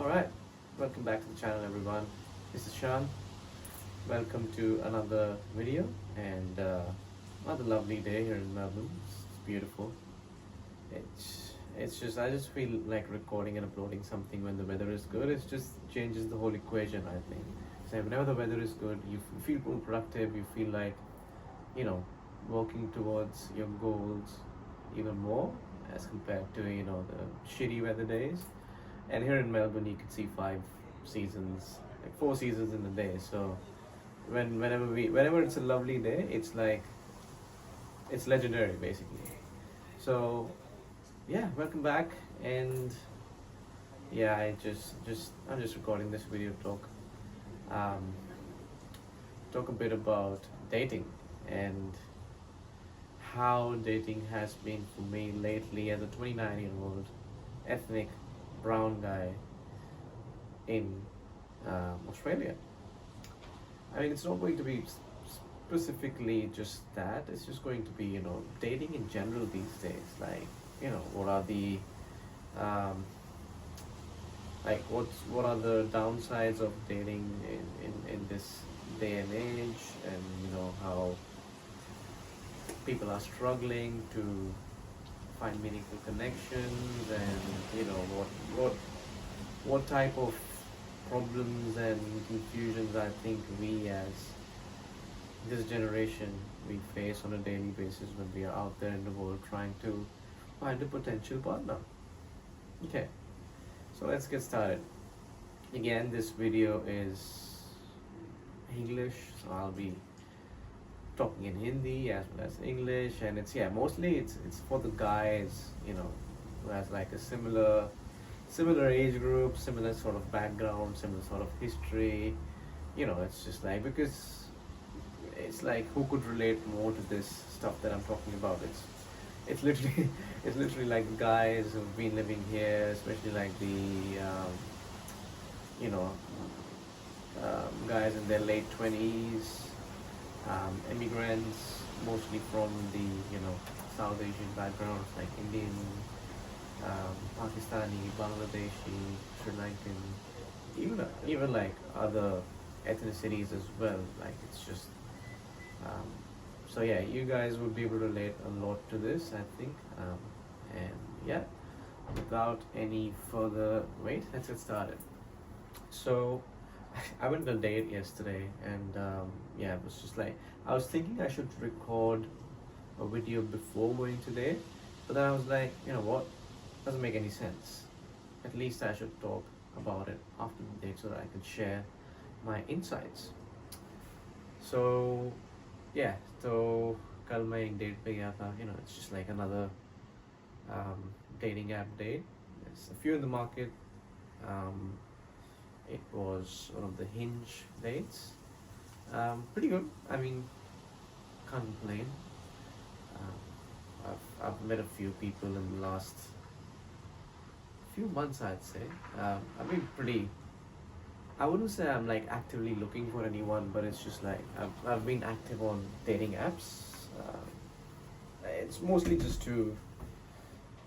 Alright, welcome back to the channel everyone. This is Sean. Welcome to another video and another lovely day here in Melbourne. It's beautiful. It's just I just feel like recording and uploading something when the weather is good. It just changes the whole equation, I think. So whenever the weather is good, you feel more productive. You feel like you know working towards your goals even more as compared to the shitty weather days. And here in Melbourne, you can see five seasons, like four seasons in a day. So whenever it's a lovely day, it's like it's legendary basically. So yeah, welcome back. And yeah, I'm just recording this video to um, talk a bit about dating and how dating has been for me lately as a 29-year-old ethnic brown guy in Australia. I mean, it's not going to be specifically just that. It's just going to be, dating in general these days. Like, what are the what are the downsides of dating in this day and age, and how people are struggling to find meaningful connections, and what type of problems and confusions I think we as this generation we face on a daily basis when we are out there in the world trying to find a potential partner. Okay, so let's get started. Again, this video is English, so I'll be talking in Hindi as well as English, and mostly it's for the guys, who has like a similar age group, similar sort of background, similar sort of history. It's just like, because it's like, who could relate more to this stuff that I'm talking about? It's literally it's literally like guys who've been living here, especially like the you know guys in their late 20s, immigrants, mostly from the South Asian backgrounds like Indian, Pakistani, Bangladeshi, Sri Lankan, even like other ethnicities as well. Like, it's just so yeah, you guys would be able to relate a lot to this, I think. And yeah, without any further wait, let's get started. So I went on a date yesterday, and it was just like, I was thinking I should record a video before going to date, but then I was like, you know what, doesn't make any sense. At least I should talk about it after the date so that I can share my insights. So yeah, so कल मैं एक date पे गया था. It's just like another dating app date. There's a few in the market. It was one of the Hinge dates. Pretty good. I mean, can't complain. I've met a few people in the last few months, I'd say. I've been pretty. I wouldn't say I'm like actively looking for anyone, but it's just like I've been active on dating apps. It's mostly just to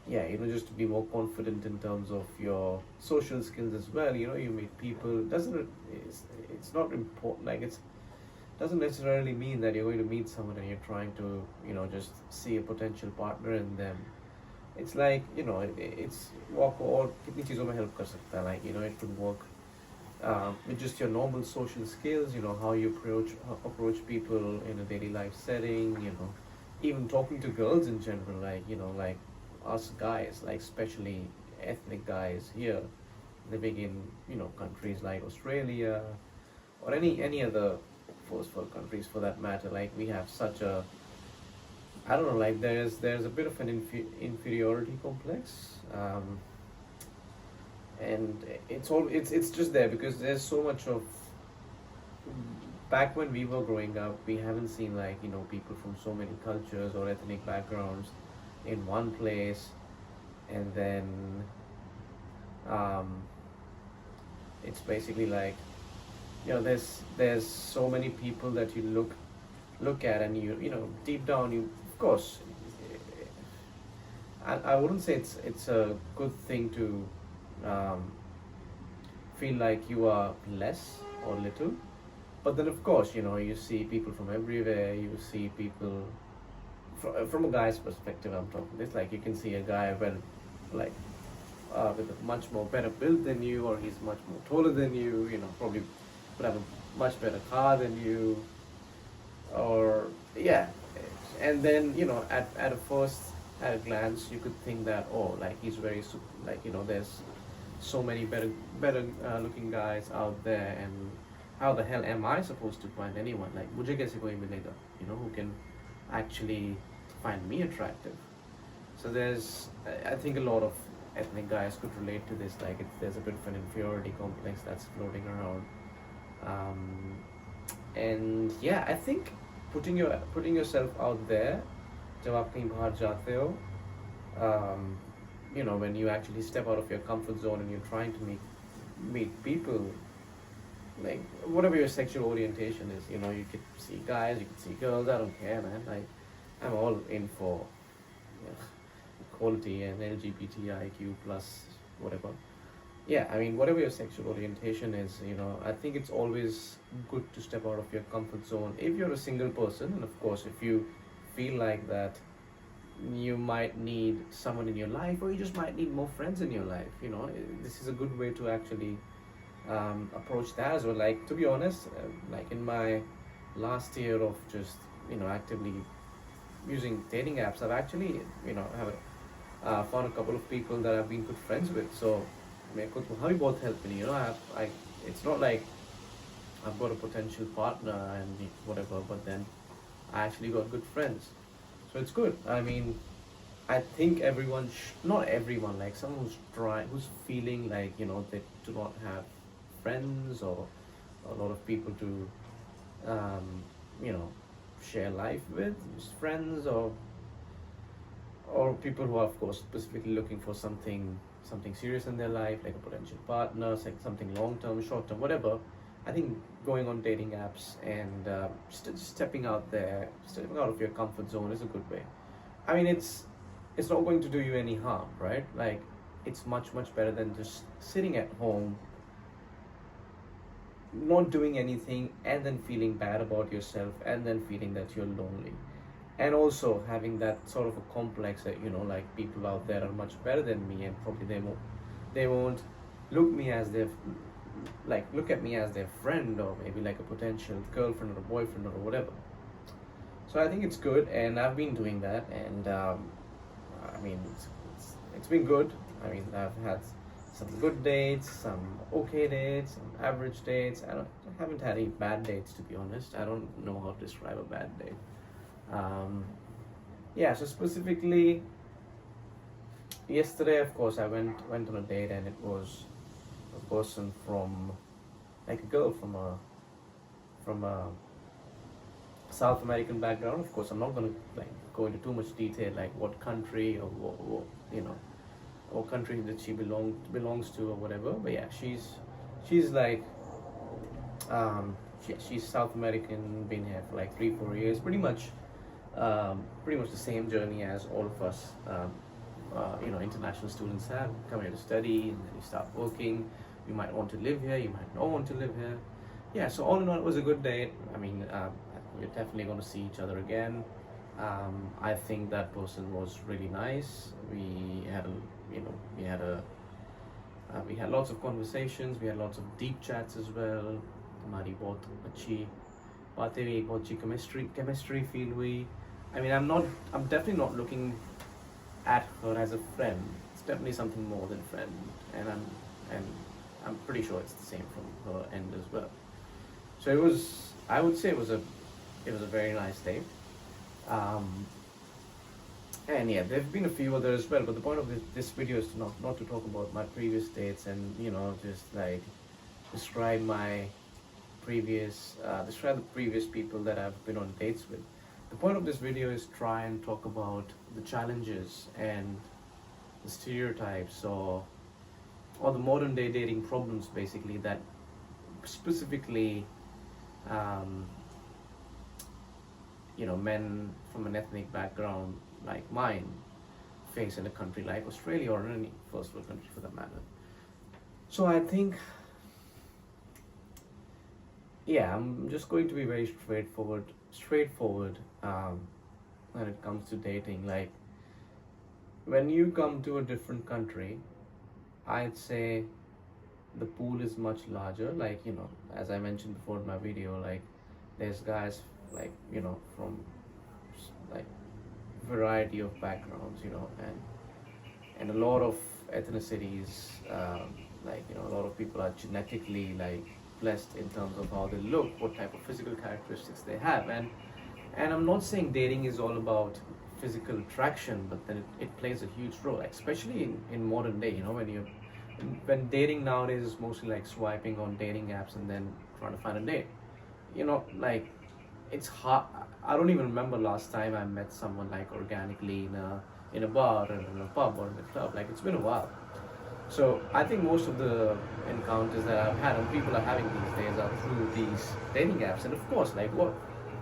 just to be more confident in terms of your social skills as well. You meet people. It's not important. Like, it doesn't necessarily mean that you're going to meet someone and you're trying to just see a potential partner in them. It's like it's walk or kitni cheezon mein help kar sakta hai. Like, it could work with just your normal social skills. How you approach people in a daily life setting. Even talking to girls in general. Like us guys, like especially ethnic guys here living in countries like Australia or any other first world countries for that matter. Like, we have such a, I don't know, like there's a bit of an inferiority complex, and it's just there because there's so much of, back when we were growing up, we haven't seen like people from so many cultures or ethnic backgrounds in one place. And then it's basically like there's so many people that you look at, and deep down, you, of course, I wouldn't say it's a good thing to feel like you are less or little. But then, of course, you see people from everywhere. You see people from a guy's perspective. I'm talking this, like, you can see a guy like with a much more better build than you, or he's much more taller than you. Probably would have a much better car than you, or yeah. And then at a first, at a glance, you could think that, oh, like, he's very like, there's so many better looking guys out there, and how the hell am I supposed to find anyone like मुझे कैसे कोई मिलेगा, who can actually find me attractive. So I think a lot of ethnic guys could relate to this, like there's a bit of an inferiority complex that's floating around. And yeah, I think putting yourself out there, जब आप कहीं बाहर जाते हो, when you actually step out of your comfort zone and you're trying to meet people, like whatever your sexual orientation is, you could see guys, you could see girls, I don't care, man. Like, I'm all in for equality and LGBTIQ plus whatever. Yeah, I mean, whatever your sexual orientation is, I think it's always good to step out of your comfort zone if you're a single person. And of course, if you feel like that you might need someone in your life, or you just might need more friends in your life, this is a good way to actually approach that as well. Like, to be honest, like in my last year of just actively using dating apps, I've actually have found a couple of people that I've been good friends with. So मेरे को तुम्हारी बहुत help milli. I it's not like I've got a potential partner and whatever, but then I actually got good friends, so it's good. I mean, I think everyone not everyone, like someone who's feeling like they do not have friends or a lot of people to share life with, just friends, or people who are, of course, specifically looking for something serious in their life, like a potential partner, like something long term, short term, whatever. I think going on dating apps and stepping out there, stepping out of your comfort zone is a good way. I mean, it's not going to do you any harm, right? Like, it's much better than just sitting at home, not doing anything, and then feeling bad about yourself, and then feeling that you're lonely, and also having that sort of a complex that like people out there are much better than me, and probably they won't look at me as their friend, or maybe like a potential girlfriend or a boyfriend or whatever. So I think it's good, and I've been doing that, and I mean, it's been good. I mean, I've had some good dates, some okay dates, some average dates. I haven't had any bad dates, to be honest. I don't know how to describe a bad date. Yeah, so specifically yesterday, of course, I went on a date, and it was a person from, like, a girl from a South American background. Of course, I'm not going to go into too much detail, like what country, or what country that she belongs to or whatever. But yeah, she's like she's South American, been here for like 3-4 years, pretty much the same journey as all of us international students have. Come here to study, and then you start working. You might want to live here, you might not want to live here. Yeah, so all in all, it was a good date. I mean, we're definitely going to see each other again. I think that person was really nice. We had lots of conversations. We had lots of deep chats as well. हमारी बहुत अच्छी बातें हुई, बहुत अच्छी chemistry feel हुई. I mean, I'm definitely not looking at her as a friend. It's definitely something more than friend, and I'm pretty sure it's the same from her end as well. So I would say it was a very nice day. And yeah, there have been a few others as well, but the point of this video is not to talk about my previous dates and just like describe the previous people that I've been on dates with. The point of this video is try and talk about the challenges and the stereotypes, or the modern day dating problems, basically, that specifically men from an ethnic background like mine face in a country like Australia, or in any first world country for that matter. So I think yeah, I'm just going to be very straightforward when it comes to dating. Like, when you come to a different country, I'd say the pool is much larger. Like, as I mentioned before in my video, like, there's guys, like, from like variety of backgrounds, and a lot of ethnicities. Like, a lot of people are genetically, like, blessed in terms of how they look, what type of physical characteristics they have. And I'm not saying dating is all about physical attraction, but then it plays a huge role, especially in modern day. When dating nowadays is mostly like swiping on dating apps and then trying to find a date. Like, it's hard. I don't even remember last time I met someone, like, organically in a bar or in a pub or in a club. Like, it's been a while. So I think most of the encounters that I've had and people are having these days are through these dating apps. And of course, like, what,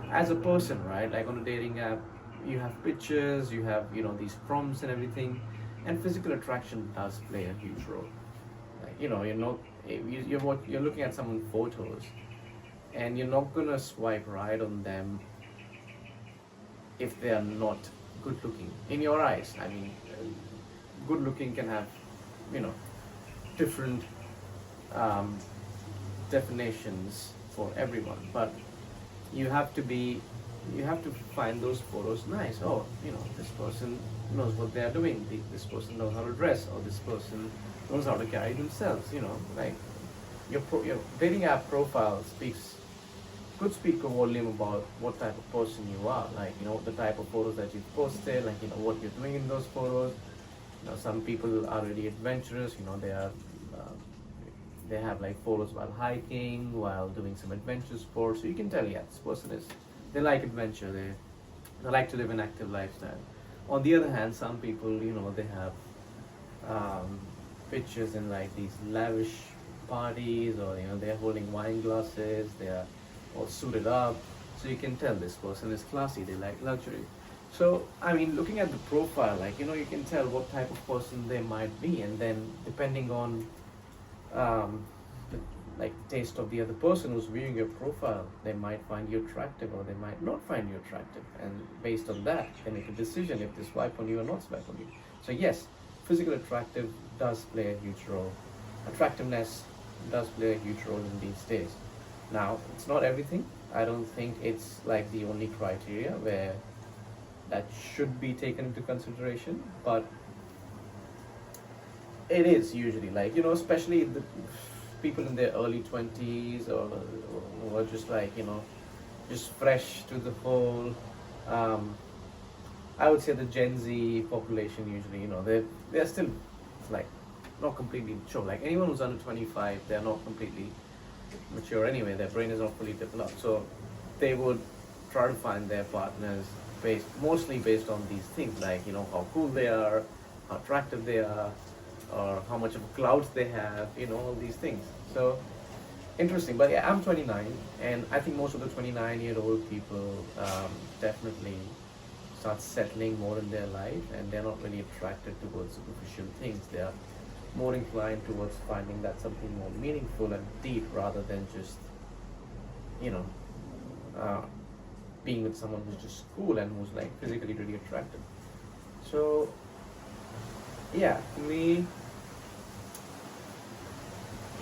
as a person, right? Like, on a dating app, you have pictures, you have, these prompts and everything, and physical attraction does play a huge role. Like, you're not you're looking at someone's photos, and you're not gonna swipe right on them if they are not good looking in your eyes. I mean, good looking can have, you know different um, definitions for everyone, but you have to be you have to find those photos nice. Oh, this person knows what they are doing. This person knows how to dress, or this person knows how to carry themselves. Like, your dating app profile could speak a volume about what type of person you are. Like, the type of photos that you've posted, like, what you're doing in those photos. Some people are really adventurous. They have, like, photos while hiking, while doing some adventure sports. So you can tell, yeah, this person they like adventure. They like to live an active lifestyle. On the other hand, some people, they have pictures in, like, these lavish parties, or they're holding wine glasses. They are all suited up. So you can tell this person is classy. They like luxury. So, I mean, looking at the profile, like, you can tell what type of person they might be, and then depending on the, like, taste of the other person who's viewing your profile, they might find you attractive or they might not find you attractive, and based on that, they make a decision if they swipe on you or not swipe on you. So yes, physical attractive does play a huge role. Attractiveness does play a huge role in these days. Now, it's not everything. I don't think it's, like, the only criteria where that should be taken into consideration, but it is usually, like, especially the people in their early 20s, or who are just, like, just fresh to the whole, I would say the Gen Z population. Usually, they're still, like, not completely mature. Like, anyone who's under 25, they're not completely mature anyway. Their brain is not fully developed, so they would try to find their partners mostly based on these things, like, how cool they are, how attractive they are, or how much of clouds they have, all these things. So interesting. But yeah, I'm 29, and I think most of the 29-year-old people definitely start settling more in their life, and they're not really attracted towards superficial things. They are more inclined towards finding that something more meaningful and deep, rather than just, being with someone who's just cool and who's, like, physically really attractive. So yeah, to me,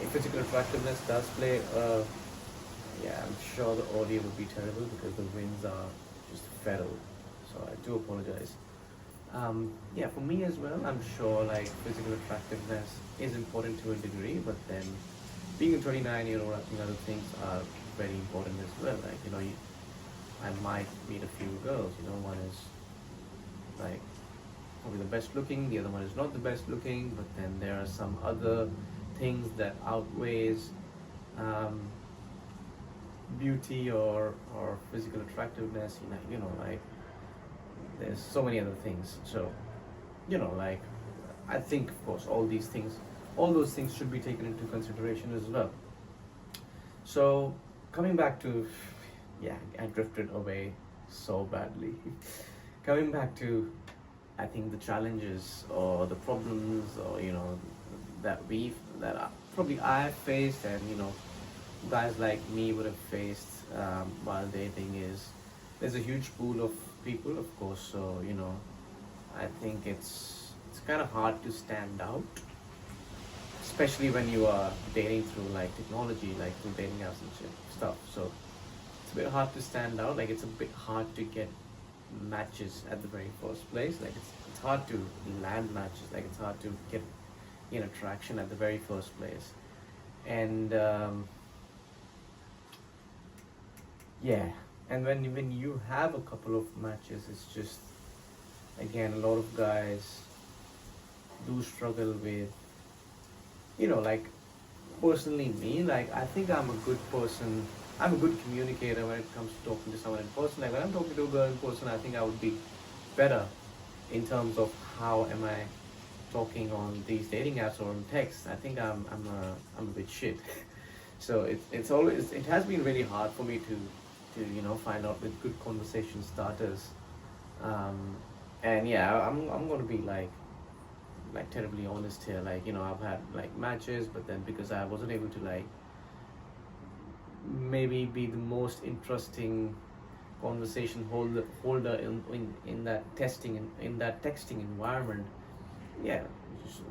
physical attractiveness does play. Yeah, I'm sure the audio would be terrible because the winds are just feral, so I do apologize. Yeah, for me as well, I'm sure, like, physical attractiveness is important to a degree, but then being a 29-year-old, I think other things are very important as well. Like, I might meet a few girls. One is, like, probably the best looking, the other one is not the best looking, but then there are some other things that outweighs beauty or physical attractiveness. Like, there's so many other things. So, like, I think, of course, all those things should be taken into consideration as well. So, coming back to, yeah, I drifted away so badly. Coming back to, I think, the challenges or the problems, or that probably I've faced, and guys like me would have faced while dating is there's a huge pool of people, of course. So I think it's kind of hard to stand out, especially when you are dating through like technology, like through dating apps and stuff. So it's a bit hard to stand out. Like it's a bit hard to get matches at the very first place. Like it's hard to land matches. Like it's hard to get traction at the very first place. And yeah, and when you have a couple of matches, it's just again a lot of guys do struggle with like personally me, like I think I'm a good person. I'm a good communicator when it comes to talking to someone in person. Like when I'm talking to a girl in person, I think I would be better in terms of how am I talking on these dating apps or on text. I think I'm a bit shit. So it has been really hard for me to find out with good conversation starters. And yeah, I'm gonna be like terribly honest here. Like I've had like matches, but then because I wasn't able to like maybe be the most interesting conversation holder in that in that texting environment, yeah, just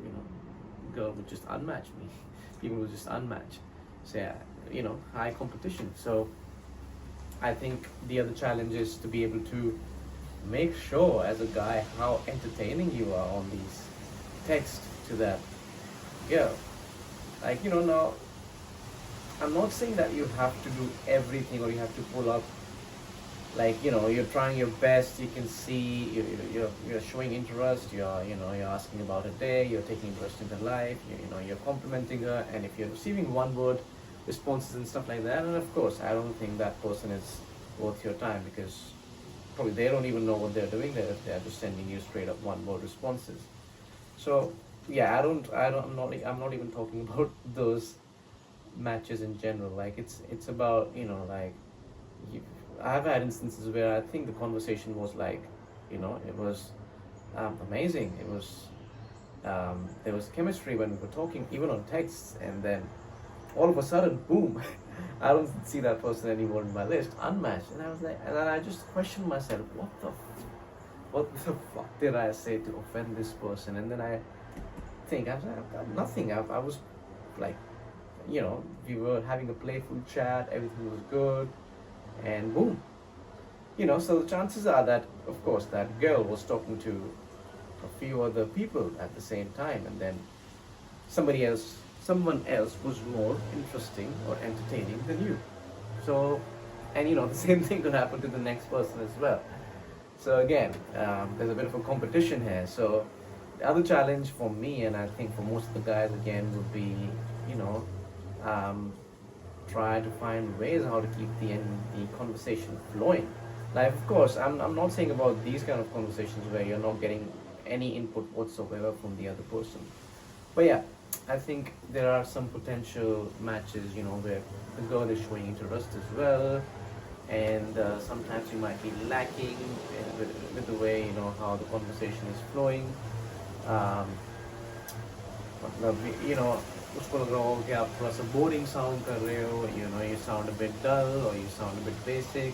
girl would just unmatch me. People would just unmatch. So yeah, high competition. So I think the other challenge is to be able to make sure as a guy how entertaining you are on these texts to that girl. Like now I'm not saying that you have to do everything or you have to pull up like you're trying your best. You can see you're showing interest. You're asking about her day. You're taking interest in her life. You're complimenting her. And if you're receiving one word responses and stuff like that, and of course I don't think that person is worth your time, because probably they don't even know what they're doing there if they're just sending you straight up one word responses. So yeah, I'm not even talking about those matches in general. Like it's about like you, I've had instances where I think the conversation was like it was amazing. It was there was chemistry when we were talking even on texts, and then all of a sudden boom, I don't see that person anymore in my list, unmatched. And I was like, and then I just questioned myself, what the fuck did I say to offend this person? And then I think I've done nothing. I was like we were having a playful chat, everything was good, and boom. So the chances are that, of course, that girl was talking to a few other people at the same time, and then someone else was more interesting or entertaining than you. So, and the same thing could happen to the next person as well. So again, there's a bit of a competition here. So the other challenge for me, and I think for most of the guys again, would be try to find ways how to keep the conversation flowing. Like of course, I'm not saying about these kind of conversations where you're not getting any input whatsoever from the other person. But yeah, I think there are some potential matches, where the girl is showing interest as well, and sometimes you might be lacking with the way how the conversation is flowing. मतलब उसको लग रहा हो कि आप थोड़ा सा boring sound कर रहे हो, you sound a bit dull or you sound a bit basic.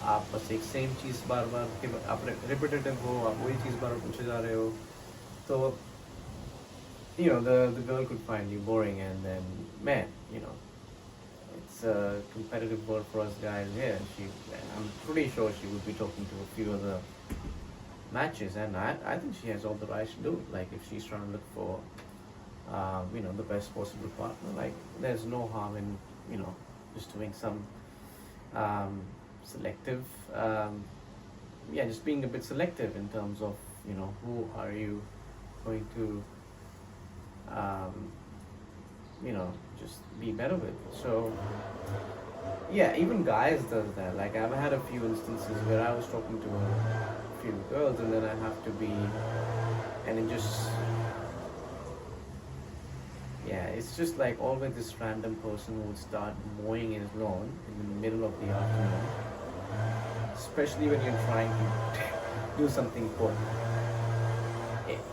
आप बस एक सेम चीज़ बार बार आप रिपीटेटिव हो, आप वही चीज़ बार बार पूछे जा रहे हो, तो the girl could find you boring, and then man, it's a competitive world for us guys here. I'm pretty sure she would be talking to a few other matches, and I think she has all the rights to do it. Like if she's trying to look for the best possible partner, like there's no harm in just doing some selective just being a bit selective in terms of who are you going to just be better with. So yeah, even guys does that. Like I've had a few instances where I was talking to a few girls, and then I have to be, and it just it's just like always this random person who would start mowing his lawn in the middle of the afternoon, especially when you're trying to do something important.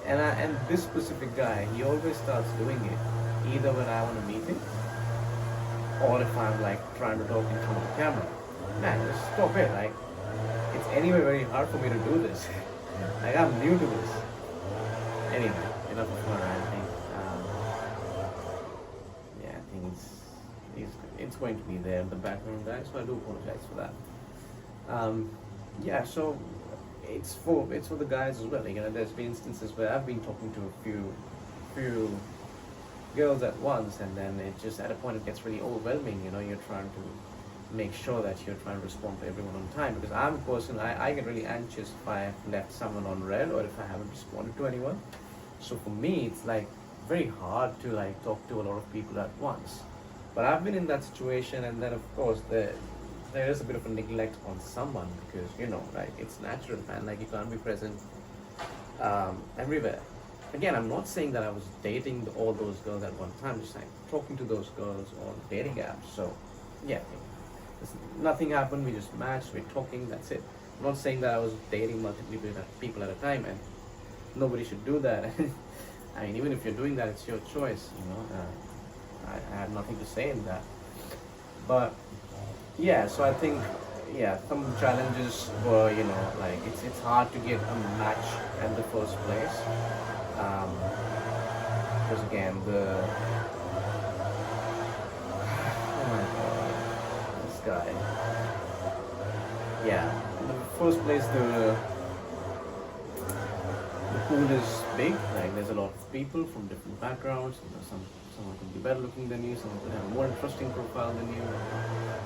And this specific guy, he always starts doing it either when I want to meet him or if I'm like trying to talk in front of the camera. Man, just stop it. Like, it's anyway very hard for me to do this. Like, I'm new to this. Anyway, enough of my ranting. Yeah, I think it's going to be there in the background, guys. So I do apologize for that. Yeah, so it's for the guys as well. You know, there's been instances where I've been talking to a few girls at once, and then it just at a point it gets really overwhelming. You know, you're trying to make sure that you're trying to respond to everyone on time, because I'm a person, I get really anxious if I have left someone on red or if I haven't responded to anyone. So for me, it's like very hard to like talk to a lot of people at once. But I've been in that situation, and then of course there is a bit of a neglect on someone, because you know, like, it's natural, man. Like, you can't be present everywhere. Again, I'm not saying that I was dating all those girls at one time. Just like talking to those girls on dating apps. So yeah, nothing happened. We just matched. We're talking. That's it. I'm not saying that I was dating multiple people at a time, and nobody should do that. I mean, even if you're doing that, it's your choice. You know, I have nothing to say in that. But yeah, so I think, yeah, some challenges were, you know, like, it's hard to get a match in the first place. Because again, oh my god, this guy. Yeah, in the first place, the pool is big. Like, there's a lot of people from different backgrounds. You know, someone could be better looking than you. Someone could have a more interesting profile than you.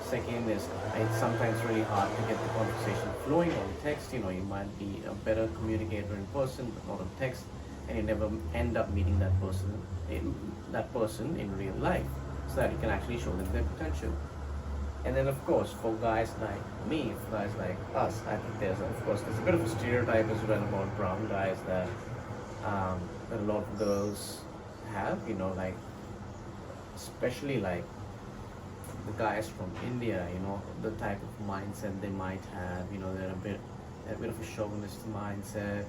Second is, it's sometimes really hard to get the conversation flowing on text. You know, you might be a better communicator in person, but not on text, and you never end up meeting that person in real life, so that you can actually show them their potential. And then, of course, for guys like me, for guys like us, I think there's a bit of a stereotype as well about brown guys that that a lot of girls have. You know, like, especially like the guys from India. You know, the type of mindset they might have. You know, they're a bit of a chauvinist mindset.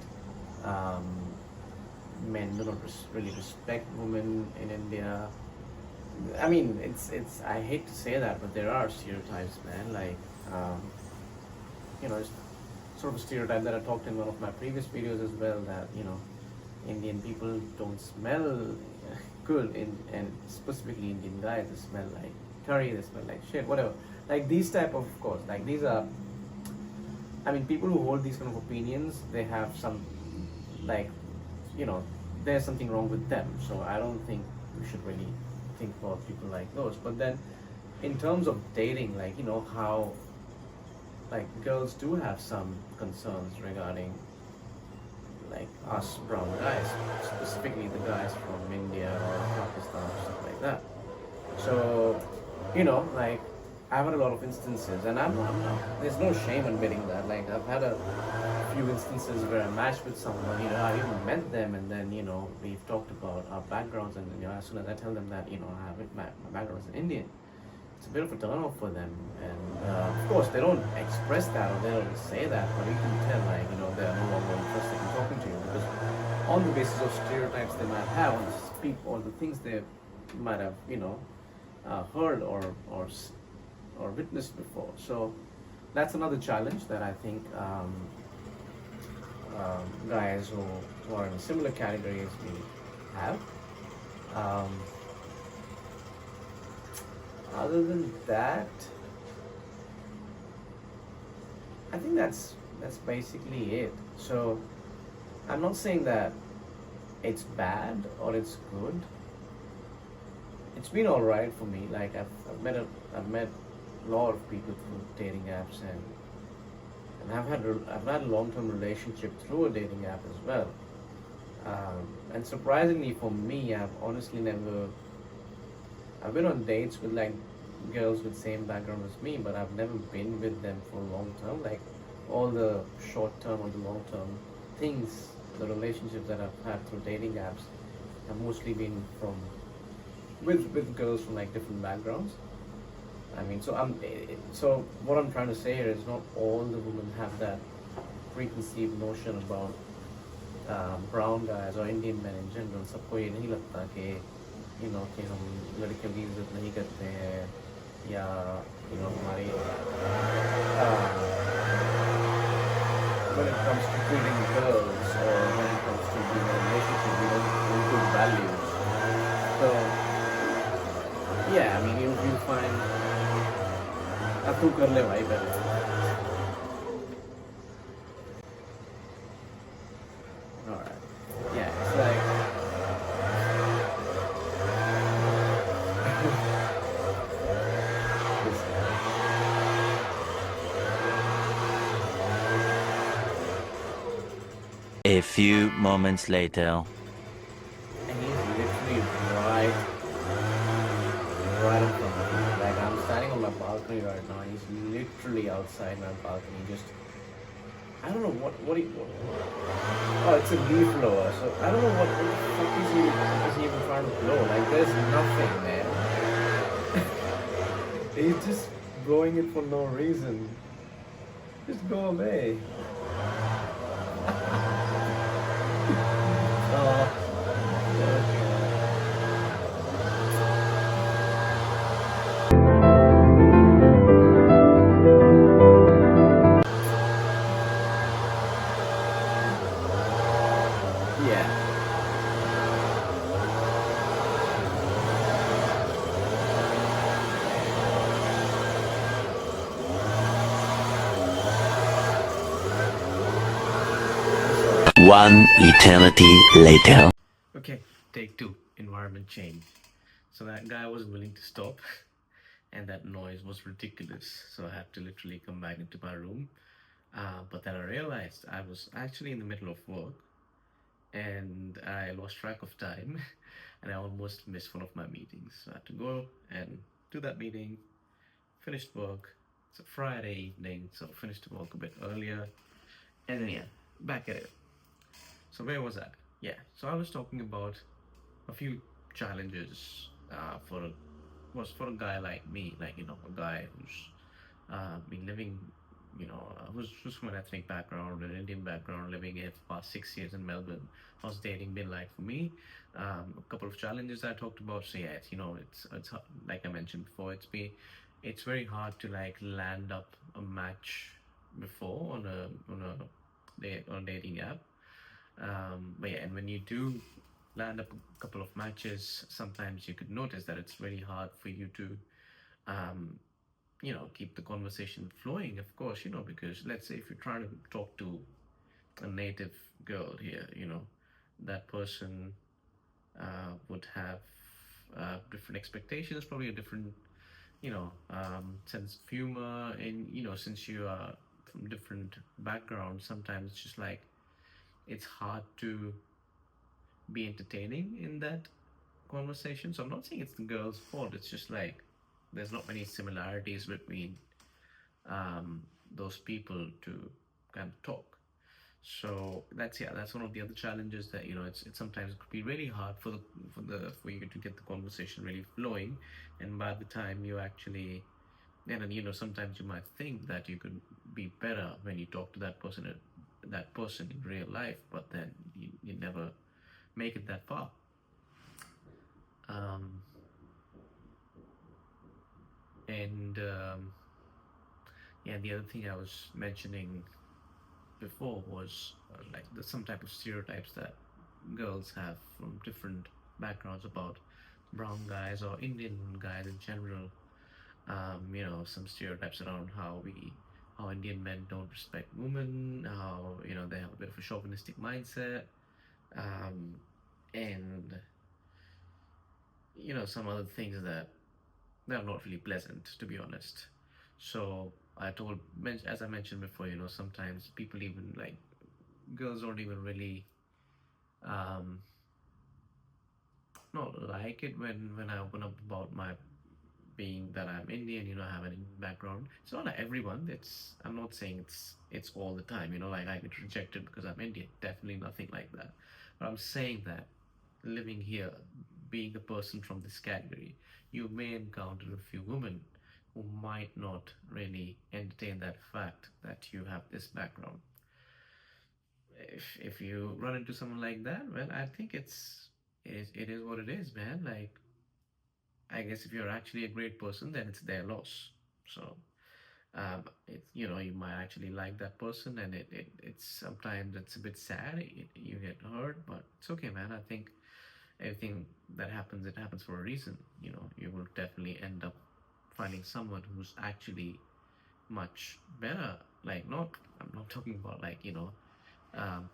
Men do not really respect women in India. I mean, it's. I hate to say that, but there are stereotypes, man. Like, you know, it's sort of a stereotype that I talked in one of my previous videos as well. That, you know, Indian people don't smell good, and specifically Indian guys, they smell like curry, they smell like shit, whatever. Like, these type of course, like, these are. I mean, people who hold these kind of opinions, they have some, like, you know, there's something wrong with them. So I don't think we should really think about people like those. But then, in terms of dating, like, you know, how, like, girls do have some concerns regarding, like, us brown guys, specifically the guys from India or Pakistan or stuff like that. So, you know, like, I've had a lot of instances, and there's no shame in admitting that. Like, I've had a few instances where I matched with someone, you know, I even met them, and then, you know, we've talked about our backgrounds, and, you know, as soon as I tell them that, you know, my background is Indian, it's a bit of a turn off for them. And of course, they don't express that, or they don't say that, but you can tell, like, you know, they're no longer interested in talking to you, because on the basis of stereotypes they might have, on the things they might have, you know, heard or witnessed before. So that's another challenge that I think guys who are in a similar category as me have. Other than that, I think that's basically it. So I'm not saying that it's bad or it's good. It's been all right for me. Like, I've met a lot of people through dating apps, and I've had a long-term relationship through a dating app as well. And surprisingly for me, I've been on dates with, like, girls with same background as me, but I've never been with them for long term. Like, all the short term or the long term things, the relationships that I've had through dating apps have mostly been with girls from, like, different backgrounds. I mean, so what I'm trying to say here is not all the women have that preconceived notion about brown guys or Indian men in general. सबको ये नहीं लगता कि, you know, कि हम लड़कियों की इज्जत नहीं करते हैं, yeah, Mari, uh, when it comes to treating girls or when it comes to being in a relationship, we don't good values. So yeah, I mean you find अब तू कर ले भाई पहले. All right. Yeah, it's like this guy. A few moments later. And he's literally right in front of me. Like I'm standing on my balcony right now. He's literally outside my balcony. Just I don't know what. Oh, it's a leaf blower. So I don't know what the fuck is he even trying to blow. Like there's nothing there. He's just blowing it for no reason. Just go away. Yeah. 1 eternity later. Okay, take two. Environment change. So that guy wasn't willing to stop, and that noise was ridiculous. So I had to literally come back into my room. But then I realized I was actually in the middle of work, and I lost track of time, and I almost missed one of my meetings. So I had to go and do that meeting. Finished work. It's a Friday evening, so finished work a bit earlier, and then yeah, back at it. So where was that? Yeah. So I was talking about a few challenges for a guy like me, like a guy who's been living, who's from an ethnic background, an Indian background, living here for past 6 years in Melbourne. How's dating been like for me? A couple of challenges I talked about. So yeah, like I mentioned before, it's very hard to like land up a match before on a dating app. But yeah, and when you do land up a couple of matches, sometimes you could notice that it's very hard for you to, um, keep the conversation flowing, of course, because let's say if you're trying to talk to a native girl here, that person would have different expectations, probably a different, sense of humor, and, since you are from different backgrounds, sometimes it's just like it's hard to be entertaining in that conversation. So I'm not saying it's the girl's fault. It's just like there's not many similarities between um, those people to kind of talk. So that's one of the other challenges that it's sometimes it could be really hard for you to get the conversation really flowing, and by the time you actually then sometimes you might think that you could be better when you talk to that person in real life, but then you never make it that far. Um, and Yeah, the other thing I was mentioning before was like there's some type of stereotypes that girls have from different backgrounds about brown guys or Indian guys in general. Some stereotypes around how Indian men don't respect women, how they have a bit of a chauvinistic mindset, um, and some other things that they're not really pleasant, to be honest. So as I mentioned before, sometimes people even like girls don't even really um, not like it when I open up about my being that I'm Indian, I have an Indian background. It's not like everyone. I'm not saying it's all the time, like I get rejected because I'm Indian. Definitely nothing like that. But I'm saying that living here, being a person from this category, you may encounter a few women who might not really entertain that fact that you have this background. If you run into someone like that, well, I think it is what it is, man. Like I guess if you're actually a great person, then it's their loss. So it's, you might actually like that person, and it's sometimes it's a bit sad. You get hurt, but it's okay, man. I think everything that happens, it happens for a reason. You will definitely end up finding someone who's actually much better. Like, not, I'm not talking about like,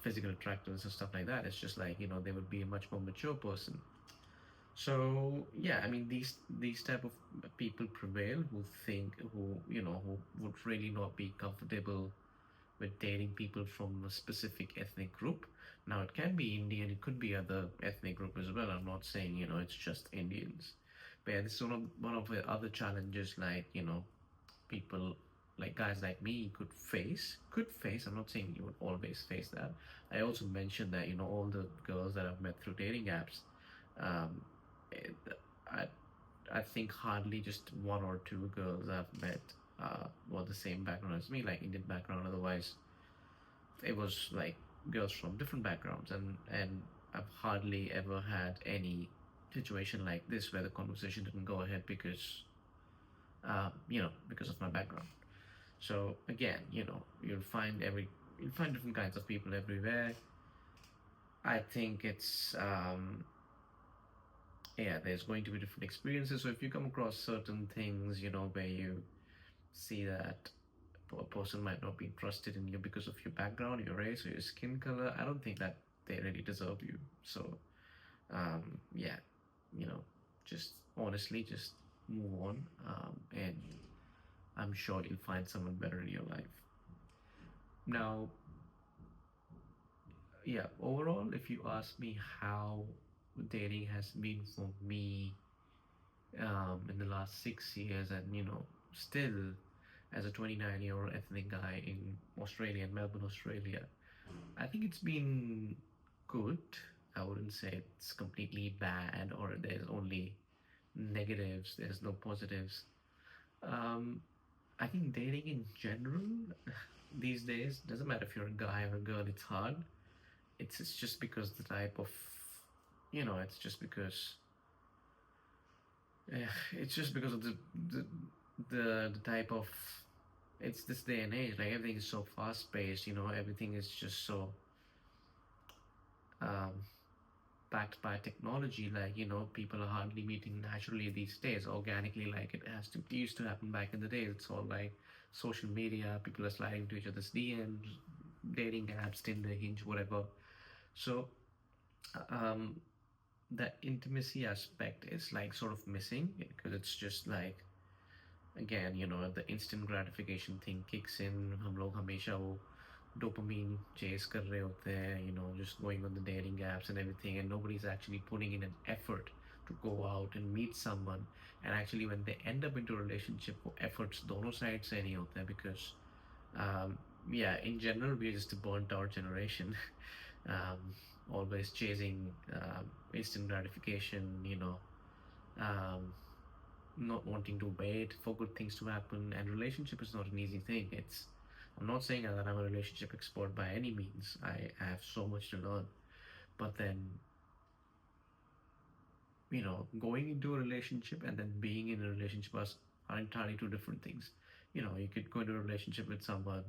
physical attractiveness and stuff like that. It's just like, they would be a much more mature person. So yeah, I mean, these type of people prevail, who would really not be comfortable with dating people from a specific ethnic group. Now it can be Indian, it could be other ethnic group as well. I'm not saying it's just Indians, but yeah, this is one of the other challenges, like, people like guys like me could face. I'm not saying you would always face that. I also mentioned that all the girls that I've met through dating apps, um, it, I I think hardly just one or two girls I've met were the same background as me, like Indian background. Otherwise, it was like girls from different backgrounds, and I've hardly ever had any situation like this where the conversation didn't go ahead because of my background. So again, you'll find different kinds of people everywhere. I think it's yeah, there's going to be different experiences. So if you come across certain things, where you see that a person might not be interested in you because of your background, your race, or your skin color, I don't think that they really deserve you. So yeah, you know, just honestly, just move on, and I'm sure you'll find someone better in your life. Now, yeah, overall, if you ask me how dating has been for me in the last 6 years, and still as a 29-year-old ethnic guy in Australia, in Melbourne, Australia, I think it's been good. I wouldn't say it's completely bad or there's only negatives, there's no positives. Um, I think dating in general these days, doesn't matter if you're a guy or a girl, it's hard. It's just because the type of, it's just because, it's just because of the type of, it's this day and age, like everything is so fast paced, everything is just so um, backed by technology. Like, people are hardly meeting naturally these days, organically, like it used to happen back in the day. It's all like social media, people are sliding to each other's DMs, dating apps, Tinder, Hinge, whatever. So um that intimacy aspect is like sort of missing, because it's just like, again, the instant gratification thing kicks in. हम लोग हमेशा वो dopamine chase कर रहे होते हैं, just going on the dating apps and everything, and nobody's actually putting in an effort to go out and meet someone. And actually, when they end up into a relationship, वो efforts दोनों sides से नहीं होते हैं, because um, yeah, in general, we're just a burnt out generation. Always chasing instant gratification, um, not wanting to wait for good things to happen. And relationship is not an easy thing. I'm not saying that I'm a relationship expert by any means. I have so much to learn. But then, going into a relationship and then being in a relationship are entirely two different things. You could go into a relationship with someone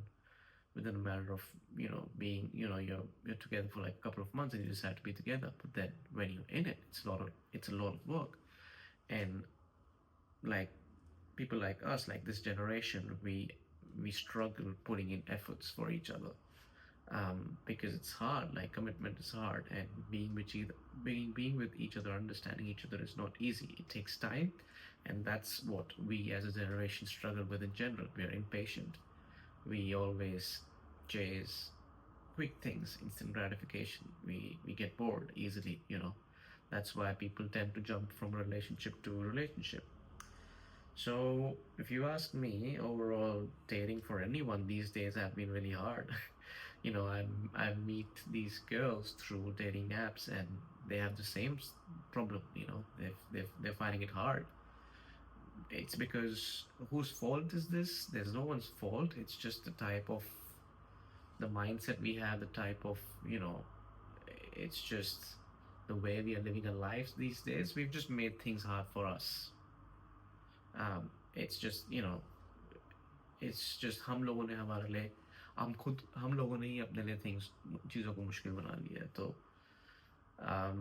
within a matter of, being, you're together for like a couple of months and you decide to be together. But then when you're in it, it's a lot of work. And like people like us, like this generation, we struggle putting in efforts for each other, because it's hard. Like, commitment is hard, and being with each other, understanding each other is not easy. It takes time, and that's what we as a generation struggle with in general. We are impatient. We always chase quick things, instant gratification. We get bored easily. That's why people tend to jump from relationship to relationship. So, if you ask me, overall, dating for anyone these days have been really hard. I meet these girls through dating apps, and they have the same problem. They're finding it hard. It's because, whose fault is this? There's no one's fault. It's just the type of, the mindset we have, the type of, it's just the way we are living our lives these days, we've just made things hard for us. It's just, it's just हम लोगों ने हमारे लिए हम लोगों ने ही अपने लिए things चीज़ों को मुश्किल बना लिया है तो um,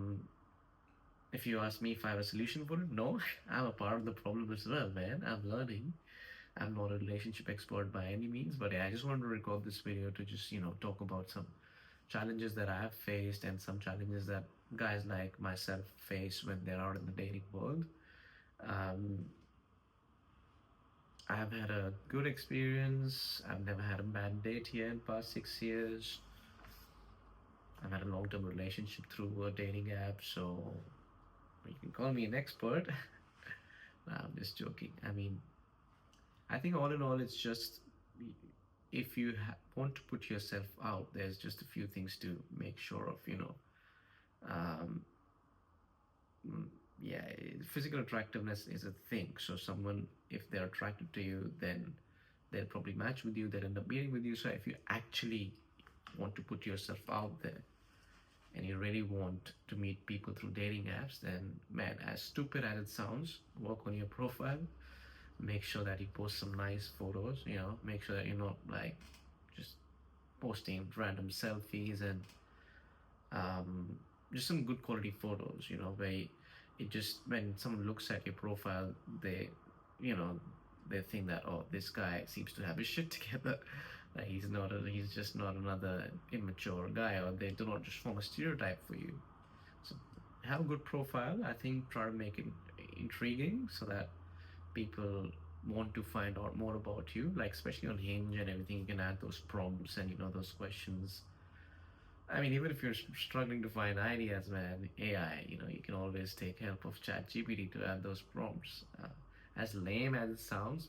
if you ask me if I have a solution for it, no, I'm a part of the problem as well, man. I'm learning. I'm not a relationship expert by any means, but yeah, I just wanted to record this video to just, talk about some challenges that I have faced and some challenges that guys like myself face when they're out in the dating world. Um, I've had a good experience. I've never had a bad date here in past 6 years. I've had a long-term relationship through a dating app, so you can call me an expert. No, I'm just joking. I mean, I think all in all, it's just if you want to put yourself out, there's just a few things to make sure of, Um, yeah, physical attractiveness is a thing. So someone, if they're attracted to you, then they'll probably match with you, they'll end up meeting with you. So if you actually want to put yourself out there and you really want to meet people through dating apps, then man, as stupid as it sounds, work on your profile. Make sure that you post some nice photos, make sure that you're not like just posting random selfies and just some good quality photos, where it just when someone looks at your profile, you know, they think that, oh, this guy seems to have his shit together. Like he's just not another immature guy, or they do not just form a stereotype for you. So have a good profile. I think try to make it intriguing so that people want to find out more about you. Like especially on Hinge and everything, you can add those prompts and those questions. I mean, even if you're struggling to find ideas, man, AI, you can always take help of ChatGPT to add those prompts. As lame as it sounds,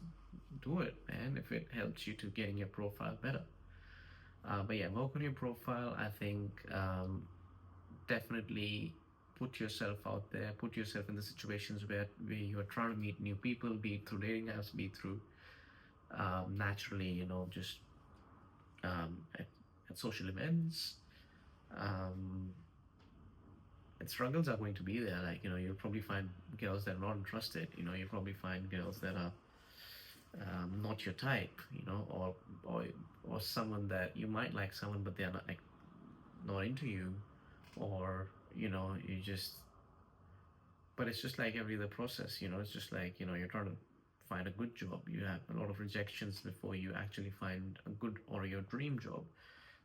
do it, man, if it helps you to getting your profile better. But yeah, work on your profile. I think definitely put yourself out there, put yourself in the situations where you are trying to meet new people, be it through dating apps, be it through naturally, just at social events. um, and struggles are going to be there. Like, you'll probably find girls that are not interested. You'll probably find girls that are not your type. Or someone that you might like someone, but they're not into you, or you just. But it's just like every other process. It's just like you're trying to find a good job. You have a lot of rejections before you actually find a good or your dream job.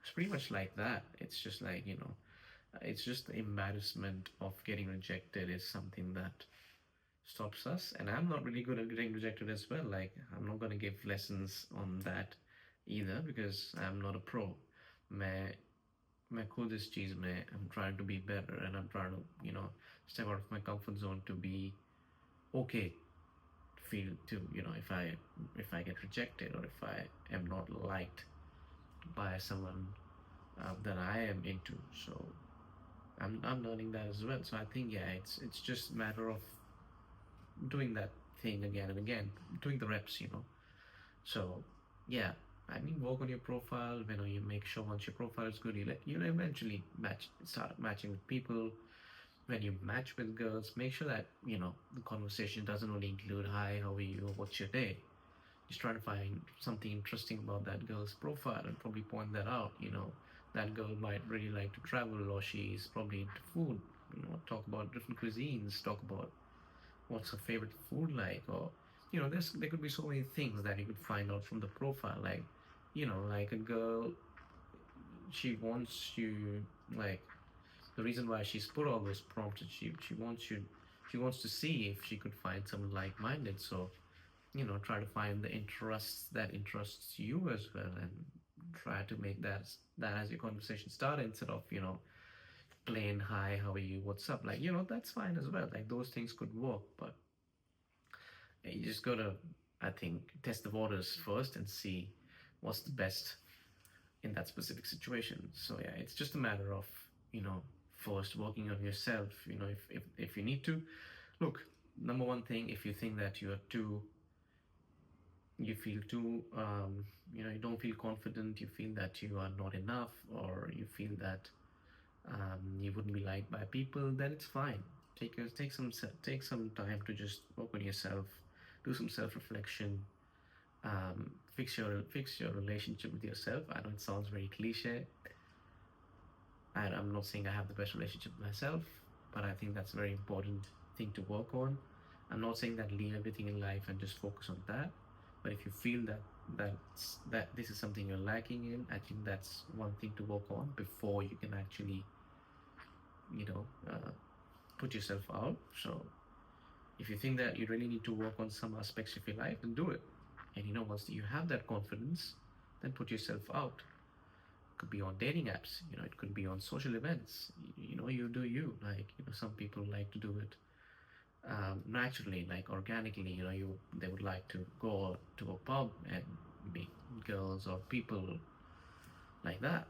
It's pretty much like that. It's just like, it's just the embarrassment of getting rejected is something that stops us. And I'm not really good at getting rejected as well. Like, I'm not going to give lessons on that either because I'm not a pro. मैं खुद इस चीज़ में I'm trying to be better, and I'm trying to step out of my comfort zone to be okay, feel to if I get rejected or if I am not liked by someone that I am into. So I'm learning that as well. So I think, yeah, it's just a matter of doing that thing again and again, doing the reps. So yeah, I mean, work on your profile. You make sure once your profile is good, you'll eventually start matching with people. When you match with girls, make sure that the conversation doesn't only include hi, how are you, what's your day. Just try to find something interesting about that girl's profile and probably point that out. That girl might really like to travel, or she's probably into food. Talk about different cuisines, talk about what's her favorite food like, or there could be so many things that you could find out from the profile. Like, like a girl, she wants you, like, the reason why she's put all those prompts is she wants to see if she could find someone like-minded. So try to find the interests that interests you as well, and try to make that as your conversation starter, instead of plain hi, how are you, what's up. Like, that's fine as well. Like, those things could work, but you just gotta, I think, test the waters first and see what's the best in that specific situation. So yeah, it's just a matter of first working on yourself. If you need to, look, number one thing, if you think that you feel too you don't feel confident, you feel that you are not enough, or you feel that you wouldn't be liked by people, then it's fine. Take some time to just work on yourself, do some self-reflection, fix your relationship with yourself. I know it sounds very cliche, and I'm not saying I have the best relationship with myself, but I think that's a very important thing to work on. I'm not saying that leave everything in life and just focus on that, but if you feel that this is something you're lacking in, I think that's one thing to work on before you can actually, you know, put yourself out. So if you think that you really need to work on some aspects of your life, then do it. And once you have that confidence, then put yourself out. It could be on dating apps, it could be on social events. You do you. Like, some people like to do it naturally, like organically. They would like to go to a pub and meet girls or people like that.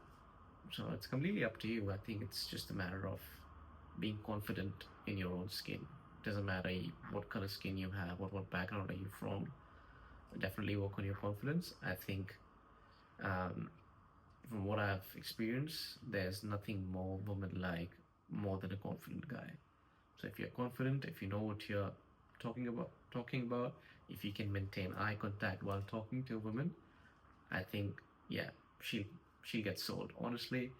So it's completely up to you. I think it's just a matter of being confident in your own skin. It doesn't matter what color skin you have, what background are you from. Definitely work on your confidence. I think from what I've experienced, there's nothing more woman-like more than a confident guy. So if you're confident, if you know what you're talking about, if you can maintain eye contact while talking to a woman, I think, yeah, she'll get sold. Honestly,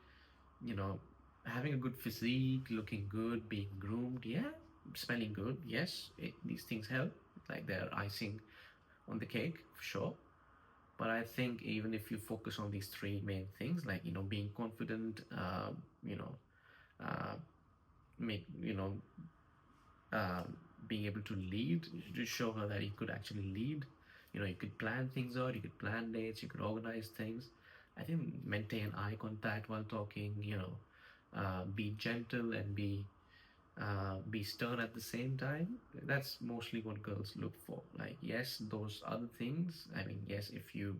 having a good physique, looking good, being groomed, yeah, smelling good, yes, these things help. Like they're icing on the cake, for sure. But I think even if you focus on these three main things, like being confident, uh, make uh, being able to lead, to show her that you could actually lead. You could plan things out, you could plan dates, you could organize things. I think maintain eye contact while talking. Be gentle and be stern at the same time. That's mostly what girls look for. Like, yes, those other things, I mean, yes, if you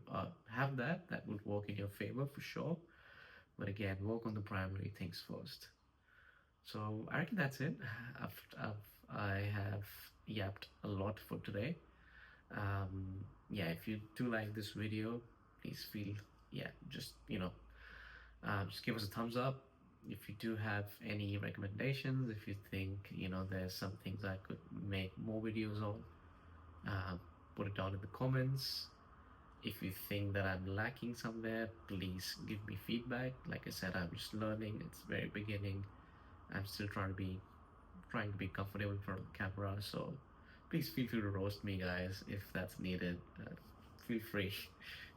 have that would work in your favor for sure. But again, work on the primary things first. So I reckon that's it. I have yapped a lot for today. Yeah, if you do like this video, please feel, yeah, just give us a thumbs up. If you do have any recommendations, if you think there's some things I could make more videos on, put it down in the comments. If you think that I'm lacking somewhere, please give me feedback. Like I said, I'm just learning. It's very beginning. I'm still trying to be comfortable in front of the camera. So please feel free to roast me, guys, if that's needed. Feel free.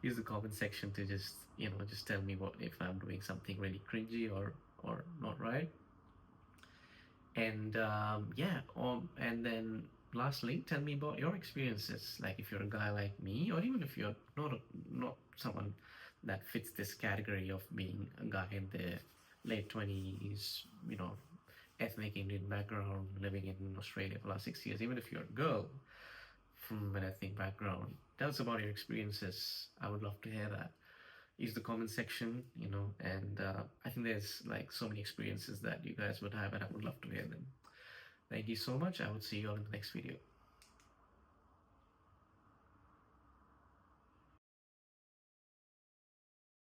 Use the comment section to just tell me what if I'm doing something really cringy or not right. And yeah, and then lastly, tell me about your experiences. Like if you're a guy like me, or even if you're not someone that fits this category of being a guy in the late 20s, ethnic Indian background, living in Australia for the last 6 years. Even if you're a girl from an ethnic background, tell us about your experiences. I would love to hear that. Use the comment section, and I think there's like so many experiences that you guys would have, and I would love to hear them. Thank you so much. I will see you all in the next video.